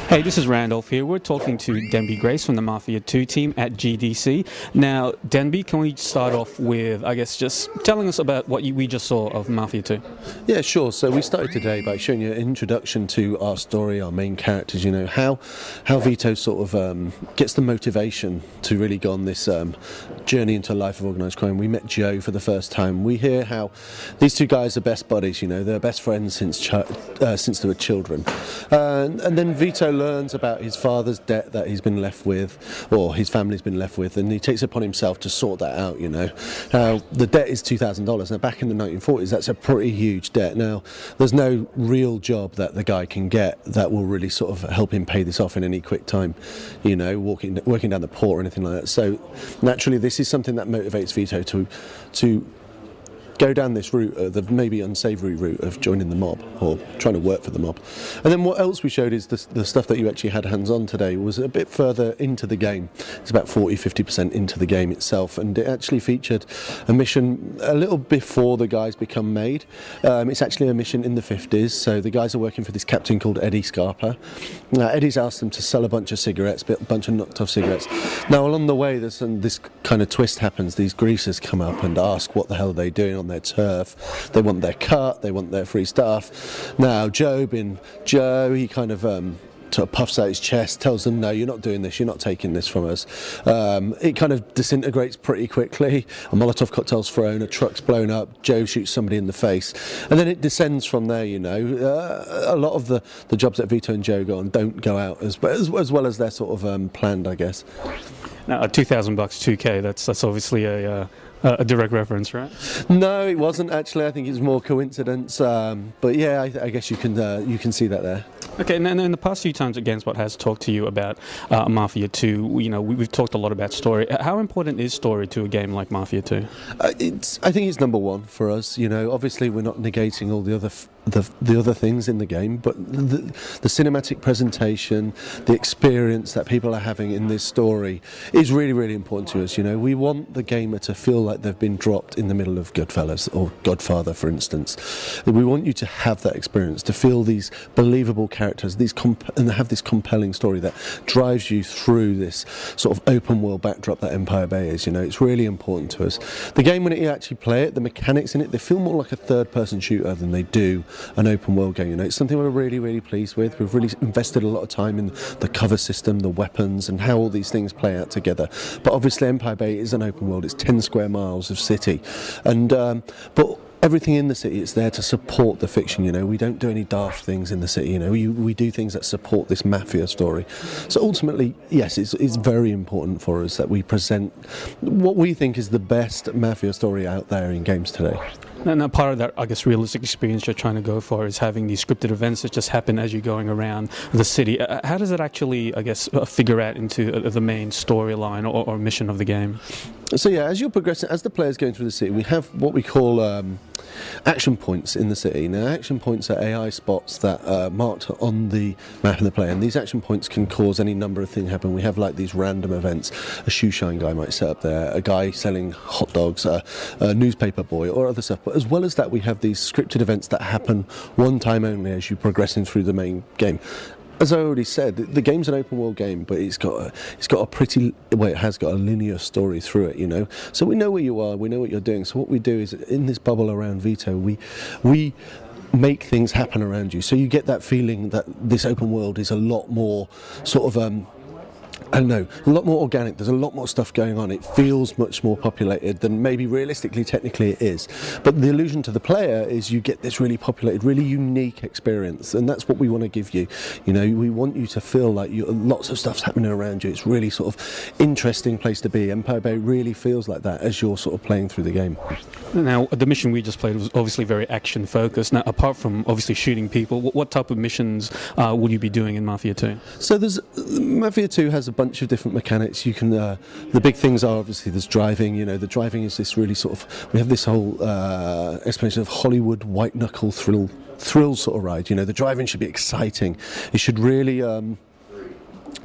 Hey, this is Randolph here. We're talking to DenbyGrace from the Mafia 2 team at GDC. Now, Denby, can we start off with, I guess, just telling us about what we just saw of Mafia 2? Yeah, sure. So we started today by showing you an introduction to our story, our main characters, you know, how Vito sort of gets the motivation to really go on this journey into a life of organised crime. We met Joe for the first time. We hear how these two guys are best buddies, you know, they're best friends since they were children. And then Vito learns about his father's debt that he's been left with, or his family's been left with, and he takes it upon himself to sort that out, you know. Now, the debt is $2,000. Now, back in the 1940s, that's a pretty huge debt. Now, there's no real job that the guy can get that will really sort of help him pay this off in any quick time, you know, working down the port or anything like that. So, naturally, this is something that motivates Vito to go down this route, the maybe unsavoury route of joining the mob or trying to work for the mob. And then what else we showed is the stuff that you actually had hands-on today was a bit further into the game. It's about 40-50% into the game itself, and it actually featured a mission a little before the guys become made. It's actually a mission in the 50s, so the guys are working for this captain called Eddie Scarpa. Now, Eddie's asked them to sell a bunch of cigarettes, a bunch of knocked-off cigarettes. Now, along the way, this kind of twist happens. These greasers come up and ask what the hell are they doing on their turf. They want their cut, they want their free stuff. Now, Joe, being Joe, he kind of sort of puffs out his chest, tells them, no, you're not doing this, you're not taking this from us. It kind of disintegrates pretty quickly. A Molotov cocktail's thrown, a truck's blown up, Joe shoots somebody in the face, and then it descends from there, you know. A lot of the jobs that Vito and Joe go on don't go out as well as they're sort of planned, I guess. Now, $2,000, $2K, that's obviously a direct reference, right? No, it wasn't actually. I think it's more coincidence. But yeah, I guess you can see that there. Okay, and in the past few times that GameSpot has talked to you about Mafia 2, you know, we've talked a lot about story. How important is story to a game like Mafia 2? I think it's number one for us. You know, obviously we're not negating all the other things in the game, but the cinematic presentation, the experience that people are having in this story is really, really important to us. You know, we want the gamer to feel like they've been dropped in the middle of Goodfellas or Godfather, for instance. We want you to have that experience, to feel these believable characters, and have this compelling story that drives you through this sort of open world backdrop that Empire Bay is. You know, it's really important to us. The game, when you actually play it, the mechanics in it, they feel more like a third-person shooter than they do an open world game. You know, it's something we're really, really pleased with. We've really invested a lot of time in the cover system, the weapons, and how all these things play out together. But obviously, Empire Bay is an open world. It's 10 square miles of city, and but everything in the city is there to support the fiction. You know, we don't do any daft things in the city. You know, we do things that support this mafia story. So ultimately, yes, it's very important for us that we present what we think is the best mafia story out there in games today. Now, part of that, I guess, realistic experience you're trying to go for is having these scripted events that just happen as you're going around the city. How does it actually, I guess, figure out into the main storyline or mission of the game? So yeah, as you're progressing, as the player's going through the city, we have what we call action points in the city. Now, action points are AI spots that are marked on the map of the player, and these action points can cause any number of things happen. We have like these random events. A shoe shine guy might set up there, a guy selling hot dogs, a newspaper boy, or other stuff. But as well as that, we have these scripted events that happen one time only as you're progressing through the main game. As I already said, the game's an open world game, but it has got a linear story through it, you know. So we know where you are, we know what you're doing. So what we do is, in this bubble around Vito, we make things happen around you. So you get that feeling that this open world is a lot more sort of I don't know, a lot more organic. There's a lot more stuff going on. It feels much more populated than maybe realistically, technically it is. But the illusion to the player is you get this really populated, really unique experience, and that's what we want to give you. You know, we want you to feel like lots of stuff's happening around you. It's really sort of interesting place to be. Empire Bay really feels like that as you're sort of playing through the game. Now, the mission we just played was obviously very action focused. Now, apart from obviously shooting people, what type of missions will you be doing in Mafia 2? So Mafia 2 has a bunch of different mechanics. You can the big things are obviously there's driving. You know, the driving is this really sort of, we have this whole explanation of Hollywood white knuckle thrill sort of ride. You know, the driving should be exciting. It should really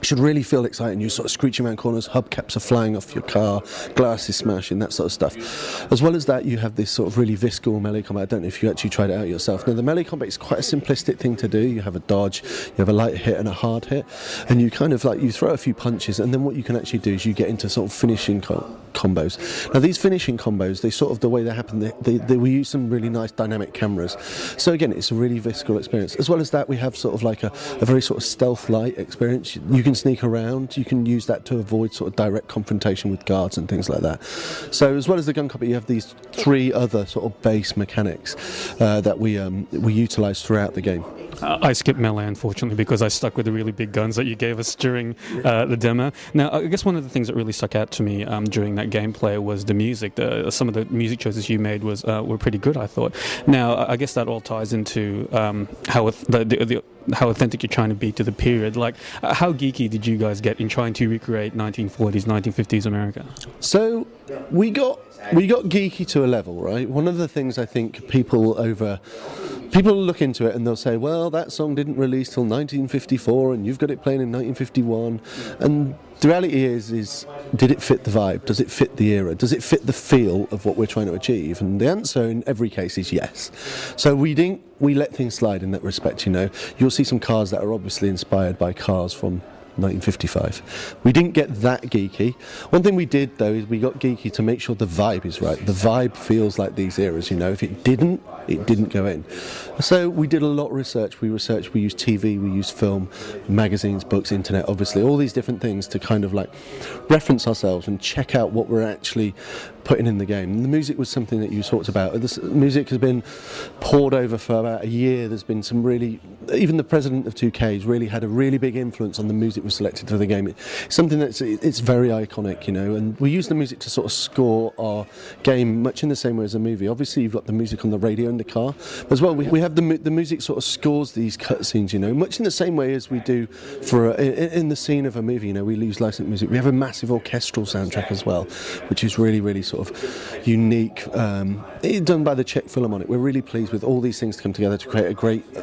should really feel exciting. You're sort of screeching around corners, hubcaps are flying off your car, glass is smashing, that sort of stuff. As well as that, you have this sort of really visceral melee combat. I don't know if you actually tried it out yourself. Now, the melee combat is quite a simplistic thing to do. You have a dodge, you have a light hit and a hard hit, and you kind of like, you throw a few punches, and then what you can actually do is you get into sort of finishing combos. Now, these finishing combos, they sort of, the way they happen, we use some really nice dynamic cameras. So again, it's a really visceral experience. As well as that, we have sort of like a very sort of stealth-like experience. You can sneak around, you can use that to avoid sort of direct confrontation with guards and things like that. So as well as the gun combat, you have these 3 other sort of base mechanics that we utilise throughout the game. I skipped melee, unfortunately, because I stuck with the really big guns that you gave us during the demo. Now, I guess one of the things that really stuck out to me during that gameplay was the music. Some of the music choices you made were pretty good, I thought. Now, I guess that all ties into how authentic you're trying to be to the period. Like, how geeky did you guys get in trying to recreate 1940s, 1950s America? So we got geeky to a level, right? One of the things I think people look into it and they'll say, well, that song didn't release till 1954 and you've got it playing in 1951. And the reality is did it fit the vibe? Does it fit the era? Does it fit the feel of what we're trying to achieve? And the answer in every case is yes. So we let things slide in that respect, you know. You'll see some cars that are obviously inspired by cars from 1955. We didn't get that geeky. One thing we did though is we got geeky to make sure the vibe is right. The vibe feels like these eras, you know. If it didn't go in. So we did a lot of research. We used TV, we used film, magazines, books, internet, obviously, all these different things to kind of like reference ourselves and check out what we're actually putting in the game. And the music was something that you talked about. This music has been poured over for about a year. There's been some really, even the president of 2K's really had a really big influence on the music we selected for the game. It's something it's very iconic, you know, and we use the music to sort of score our game much in the same way as a movie. Obviously, you've got the music on the radio in the car, but as well we have the music sort of scores these cutscenes, you know, much in the same way as we do for in the scene of a movie. You know, we use licensed music. We have a massive orchestral soundtrack as well, which is really, really sort of unique. Done by the Czech Philharmonic. We're really pleased with all these things to come together to create a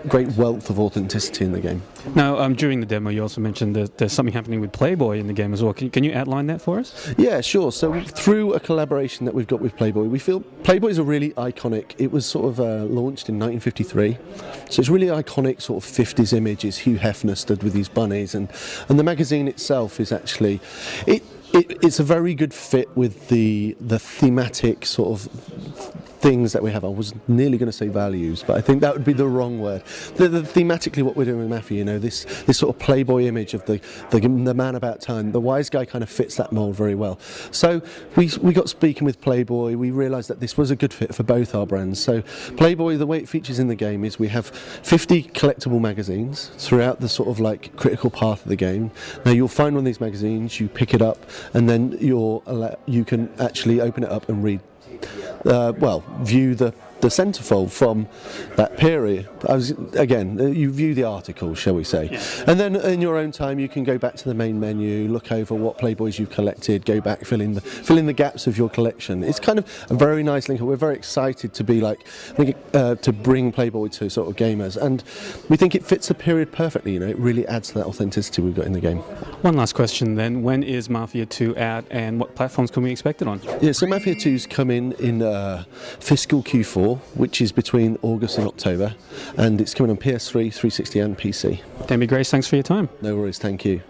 great wealth of authenticity in the game. Now, during the demo, you also mentioned that there's something happening with Playboy in the game as well. Can you outline that for us? Yeah, sure. So through a collaboration that we've got with Playboy, we feel Playboy is a really iconic. It was sort of launched in 1953, so it's really iconic sort of 50s image. Is Hugh Hefner stood with these bunnies, and the magazine itself is actually it's a very good fit with the thematic sort of things that we have. I was nearly going to say values, but I think that would be the wrong word. Thematically, what we're doing with Mafia, you know, this sort of Playboy image of the man about town, the wise guy kind of fits that mold very well. So we got speaking with Playboy. We realised that this was a good fit for both our brands. So Playboy, the way it features in the game is we have 50 collectible magazines throughout the sort of like critical path of the game. Now you'll find one of these magazines, you pick it up, and then you can actually open it up and read. View the centerfold from that period. You view the article, shall we say. Yeah. And then in your own time you can go back to the main menu, look over what Playboys you've collected, go back, fill in the gaps of your collection. It's kind of a very nice link. We're very excited to be to bring Playboy to sort of gamers, and we think it fits the period perfectly, you know. It really adds to that authenticity we've got in the game. One last question then. When is Mafia 2 out and what platforms can we expect it on? Yeah, so Mafia 2's come in fiscal Q4, which is between August and October, and it's coming on PS3, 360 and PC. DenbyGrace, thanks for your time. No worries, thank you.